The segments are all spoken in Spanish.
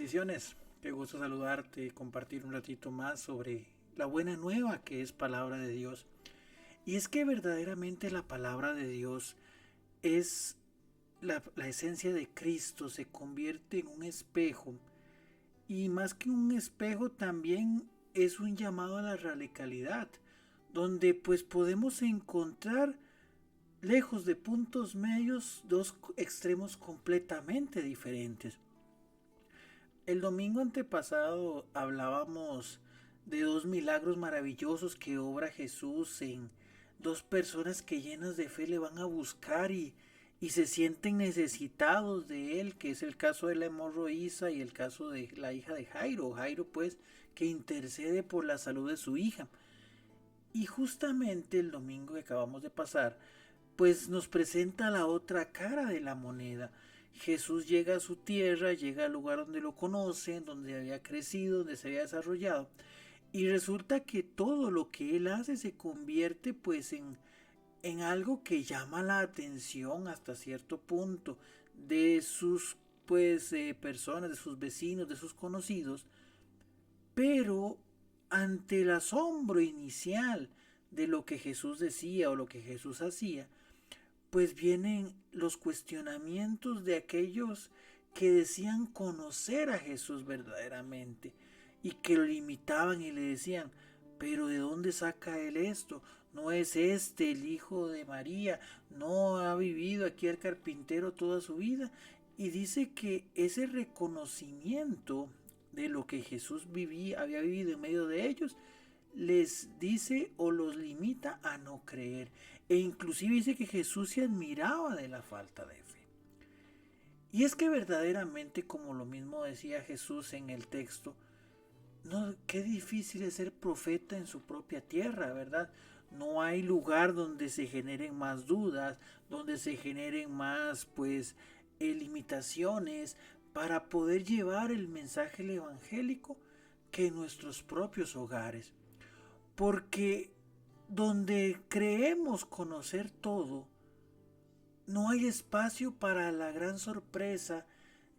Bendiciones, qué gusto saludarte y compartir un ratito más sobre la buena nueva que es palabra de Dios. Y es que verdaderamente la palabra de Dios es la esencia de Cristo, se convierte en un espejo y más que un espejo también es un llamado a la radicalidad, donde pues podemos encontrar lejos de puntos medios dos extremos completamente diferentes. El domingo antepasado hablábamos de dos milagros maravillosos que obra Jesús en dos personas que llenas de fe le van a buscar y se sienten necesitados de él, que es el caso de la hemorroísa y el caso de la hija de Jairo. Jairo pues que intercede por la salud de su hija. Y justamente el domingo que acabamos de pasar, pues nos presenta la otra cara de la moneda. Jesús llega a su tierra, llega al lugar donde lo conocen, donde había crecido, donde se había desarrollado, y resulta que todo lo que él hace se convierte pues en algo que llama la atención hasta cierto punto de sus pues personas, de sus vecinos, de sus conocidos, pero ante el asombro inicial de lo que Jesús decía o lo que Jesús hacía, pues vienen los cuestionamientos de aquellos que decían conocer a Jesús verdaderamente y que lo limitaban y le decían, pero ¿de dónde saca él esto? ¿No es este el hijo de María? ¿No ha vivido aquí el carpintero toda su vida? Y dice que ese reconocimiento de lo que Jesús había vivido en medio de ellos, les dice o los limita a no creer. E inclusive dice que Jesús se admiraba de la falta de fe. Y es que verdaderamente, como lo mismo decía Jesús en el texto, no, qué difícil es ser profeta en su propia tierra, ¿verdad? No hay lugar donde se generen más dudas, donde se generen más, pues, limitaciones para poder llevar el mensaje evangélico que en nuestros propios hogares. Porque donde creemos conocer todo, no hay espacio para la gran sorpresa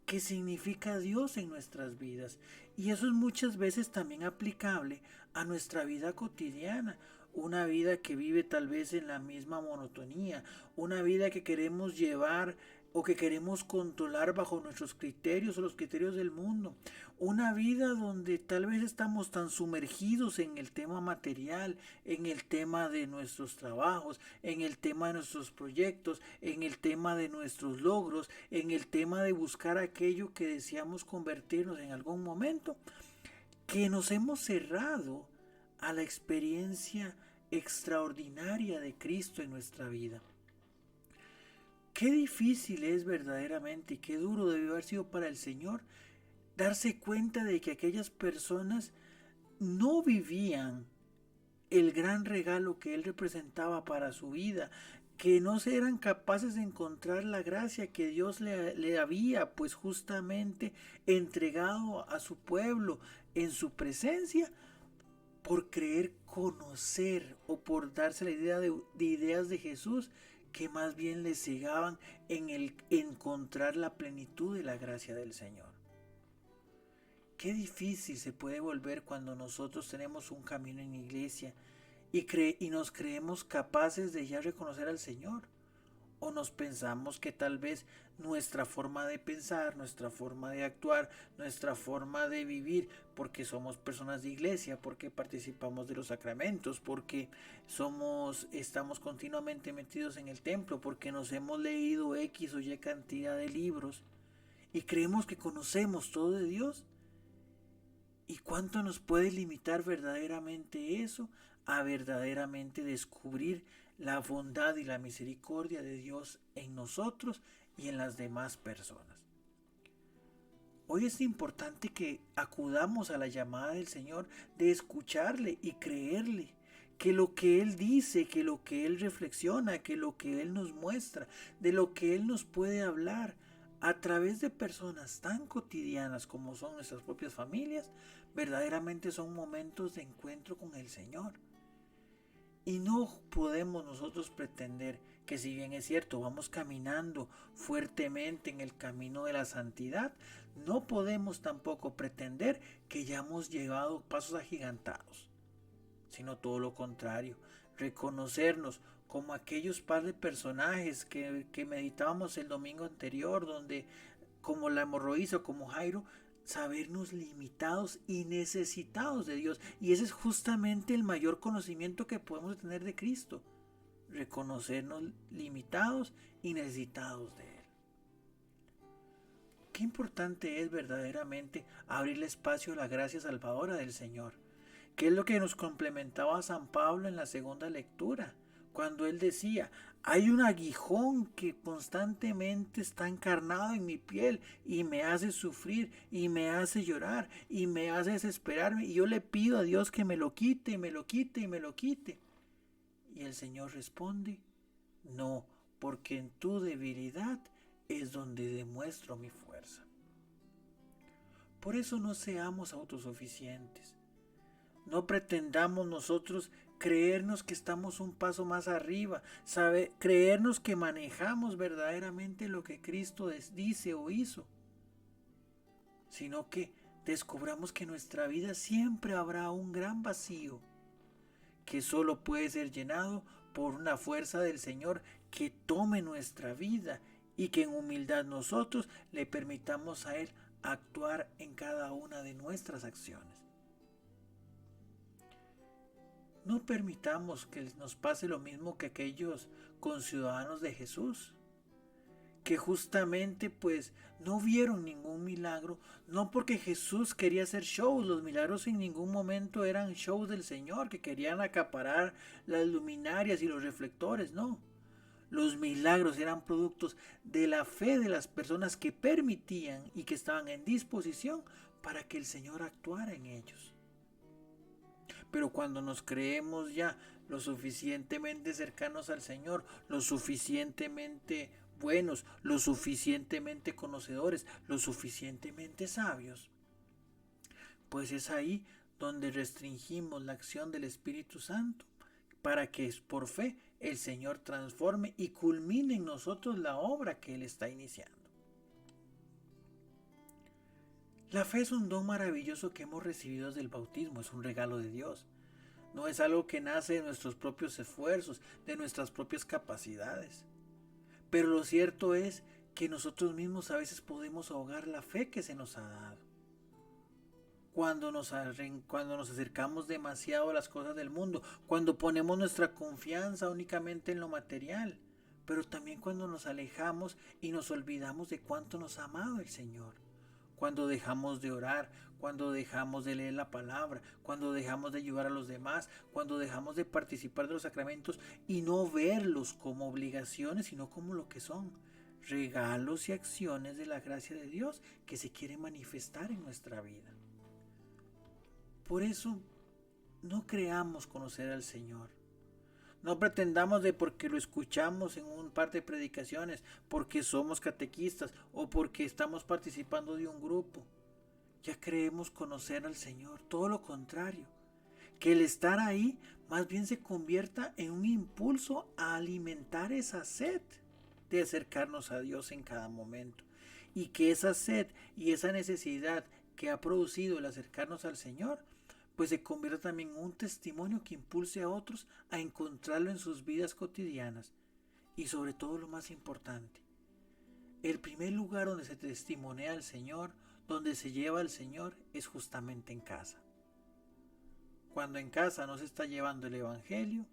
que significa Dios en nuestras vidas. Y eso es muchas veces también aplicable a nuestra vida cotidiana. Una vida que vive tal vez en la misma monotonía. Una vida que queremos llevar o que queremos controlar bajo nuestros criterios o los criterios del mundo. Una vida donde tal vez estamos tan sumergidos en el tema material, en el tema de nuestros trabajos, en el tema de nuestros proyectos, en el tema de nuestros logros, en el tema de buscar aquello que deseamos convertirnos en algún momento, que nos hemos cerrado a la experiencia extraordinaria de Cristo en nuestra vida. Qué difícil es verdaderamente y qué duro debió haber sido para el Señor darse cuenta de que aquellas personas no vivían el gran regalo que Él representaba para su vida, que no eran capaces de encontrar la gracia que Dios le había pues justamente entregado a su pueblo en su presencia, por creer conocer o por darse la idea de ideas de Jesús que más bien le cegaban en el encontrar la plenitud de la gracia del Señor. Qué difícil se puede volver cuando nosotros tenemos un camino en iglesia y nos creemos capaces de ya reconocer al Señor. O nos pensamos que tal vez nuestra forma de pensar, nuestra forma de actuar, nuestra forma de vivir, porque somos personas de iglesia, porque participamos de los sacramentos, porque estamos continuamente metidos en el templo, porque nos hemos leído X o Y cantidad de libros y creemos que conocemos todo de Dios. ¿Y cuánto nos puede limitar verdaderamente eso a verdaderamente descubrir la bondad y la misericordia de Dios en nosotros y en las demás personas? Hoy es importante que acudamos a la llamada del Señor de escucharle y creerle, que lo que Él dice, que lo que Él reflexiona, que lo que Él nos muestra, de lo que Él nos puede hablar a través de personas tan cotidianas como son nuestras propias familias, verdaderamente son momentos de encuentro con el Señor. Y no podemos nosotros pretender que, si bien es cierto, vamos caminando fuertemente en el camino de la santidad, no podemos tampoco pretender que ya hemos llevado pasos agigantados, sino todo lo contrario, reconocernos como aquellos par de personajes que meditábamos el domingo anterior, donde como la hemorroísa o como Jairo, sabernos limitados y necesitados de Dios. Y ese es justamente el mayor conocimiento que podemos tener de Cristo, reconocernos limitados y necesitados de Él. Qué importante es verdaderamente abrirle espacio a la gracia salvadora del Señor, que es lo que nos complementaba a San Pablo en la segunda lectura, cuando él decía: hay un aguijón que constantemente está encarnado en mi piel y me hace sufrir y me hace llorar y me hace desesperarme, y yo le pido a Dios que me lo quite y me lo quite y me lo quite. Y el Señor responde: no, porque en tu debilidad es donde demuestro mi fuerza. Por eso no seamos autosuficientes. No pretendamos nosotros creernos que estamos un paso más arriba, creernos que manejamos verdaderamente lo que Cristo dice o hizo, sino que descubramos que en nuestra vida siempre habrá un gran vacío que solo puede ser llenado por una fuerza del Señor que tome nuestra vida y que en humildad nosotros le permitamos a Él actuar en cada una de nuestras acciones. No permitamos que nos pase lo mismo que aquellos conciudadanos de Jesús, que justamente pues no vieron ningún milagro, no porque Jesús quería hacer shows. Los milagros en ningún momento eran shows del Señor, que querían acaparar las luminarias y los reflectores, no. Los milagros eran productos de la fe de las personas que permitían y que estaban en disposición para que el Señor actuara en ellos. Pero cuando nos creemos ya lo suficientemente cercanos al Señor, lo suficientemente buenos, lo suficientemente conocedores, lo suficientemente sabios, pues es ahí donde restringimos la acción del Espíritu Santo para que por fe el Señor transforme y culmine en nosotros la obra que Él está iniciando. La fe es un don maravilloso que hemos recibido desde el bautismo, es un regalo de Dios. No es algo que nace de nuestros propios esfuerzos, de nuestras propias capacidades. Pero lo cierto es que nosotros mismos a veces podemos ahogar la fe que se nos ha dado. Cuando nos acercamos demasiado a las cosas del mundo, cuando ponemos nuestra confianza únicamente en lo material, pero también cuando nos alejamos y nos olvidamos de cuánto nos ha amado el Señor. Cuando dejamos de orar, cuando dejamos de leer la palabra, cuando dejamos de ayudar a los demás, cuando dejamos de participar de los sacramentos y no verlos como obligaciones, sino como lo que son, regalos y acciones de la gracia de Dios que se quiere manifestar en nuestra vida. Por eso, no creamos conocer al Señor. No pretendamos de porque lo escuchamos en un par de predicaciones, porque somos catequistas o porque estamos participando de un grupo, ya creemos conocer al Señor. Todo lo contrario, que el estar ahí más bien se convierta en un impulso a alimentar esa sed de acercarnos a Dios en cada momento, y que esa sed y esa necesidad que ha producido el acercarnos al Señor pues se convierta también en un testimonio que impulse a otros a encontrarlo en sus vidas cotidianas. Y sobre todo lo más importante, el primer lugar donde se testimonea al Señor, donde se lleva al Señor, es justamente en casa. Cuando en casa no se está llevando el Evangelio,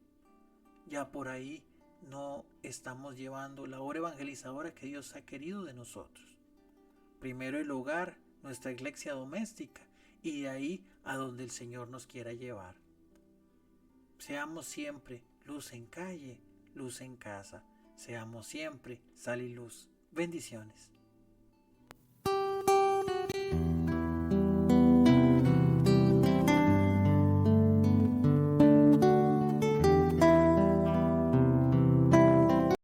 ya por ahí no estamos llevando la obra evangelizadora que Dios ha querido de nosotros. Primero el hogar, nuestra iglesia doméstica, y de ahí a donde el Señor nos quiera llevar. Seamos siempre luz en calle, luz en casa. Seamos siempre sal y luz. Bendiciones.